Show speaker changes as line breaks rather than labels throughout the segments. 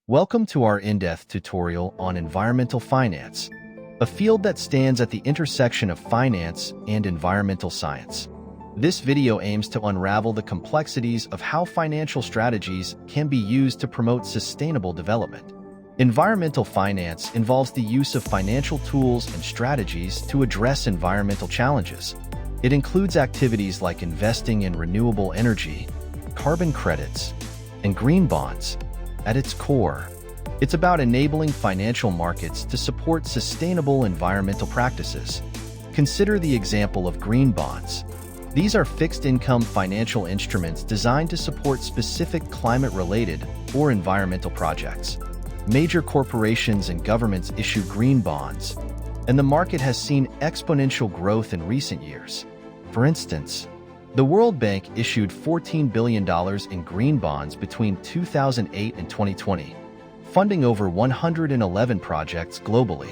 Welcome to our in-depth tutorial on environmental finance, a field that stands at the intersection of finance and environmental science. This video aims to unravel the complexities of how financial strategies can be used to promote sustainable development. Environmental finance involves the use of financial tools and strategies to address environmental challenges. It includes activities like investing in renewable energy, carbon credits, and green bonds. At its core, it's about enabling financial markets to support sustainable environmental practices. Consider the example of green bonds. These are fixed-income financial instruments designed to support specific climate-related or environmental projects. Major corporations and governments issue green bonds, and the market has seen exponential growth in recent years. For instance, the World Bank issued $14 billion in green bonds between 2008 and 2020, funding over 111 projects globally.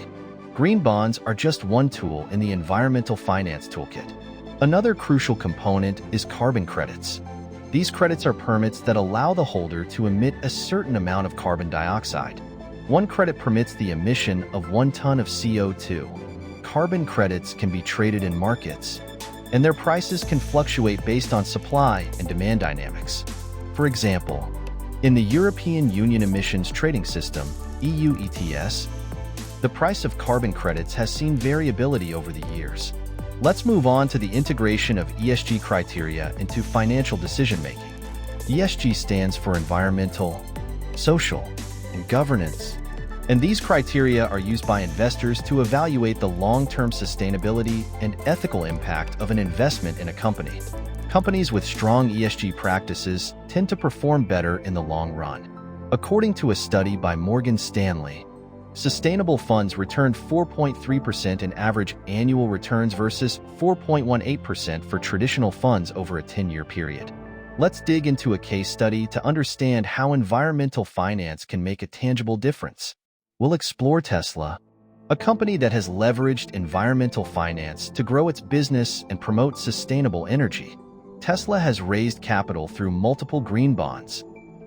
Green bonds are just one tool in the environmental finance toolkit. Another crucial component is carbon credits. These credits are permits that allow the holder to emit a certain amount of carbon dioxide. One credit permits the emission of 1 ton of CO2. Carbon credits can be traded in markets, and their prices can fluctuate based on supply and demand dynamics. For example, in the European Union Emissions Trading System, EU ETS, the price of carbon credits has seen variability over the years. Let's move on to the integration of ESG criteria into financial decision-making. ESG stands for environmental, social, and governance, and these criteria are used by investors to evaluate the long-term sustainability and ethical impact of an investment in a company. Companies with strong ESG practices tend to perform better in the long run. According to a study by Morgan Stanley, sustainable funds returned 4.3% in average annual returns versus 4.18% for traditional funds over a 10-year period. Let's dig into a case study to understand how environmental finance can make a tangible difference. We'll explore Tesla, a company that has leveraged environmental finance to grow its business and promote sustainable energy. Tesla has raised capital through multiple green bonds,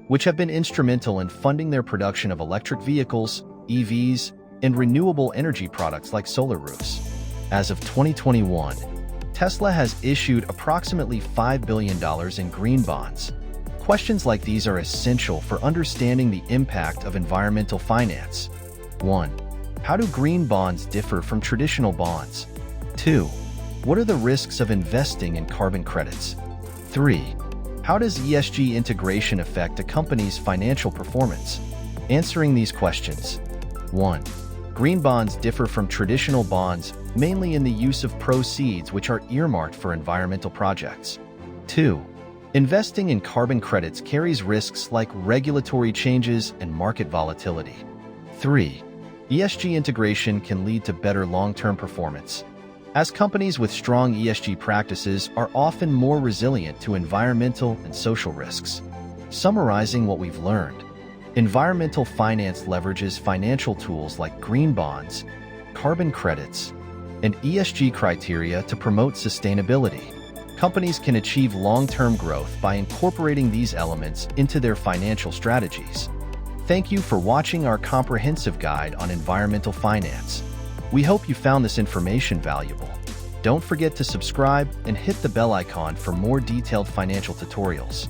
which have been instrumental in funding their production of electric vehicles, EVs, and renewable energy products like solar roofs. As of 2021, Tesla has issued approximately $5 billion in green bonds. Questions like these are essential for understanding the impact of environmental finance. 1. How do green bonds differ from traditional bonds? 2. What are the risks of investing in carbon credits? 3. How does ESG integration affect a company's financial performance? Answering these questions. 1. Green bonds differ from traditional bonds mainly in the use of proceeds which are earmarked for environmental projects. 2. Investing in carbon credits carries risks like regulatory changes and market volatility. 3. ESG integration can lead to better long-term performance, as companies with strong ESG practices are often more resilient to environmental and social risks. Summarizing what we've learned, environmental finance leverages financial tools like green bonds, carbon credits, and ESG criteria to promote sustainability. Companies can achieve long-term growth by incorporating these elements into their financial strategies. Thank you for watching our comprehensive guide on environmental finance. We hope you found this information valuable. Don't forget to subscribe and hit the bell icon for more detailed financial tutorials.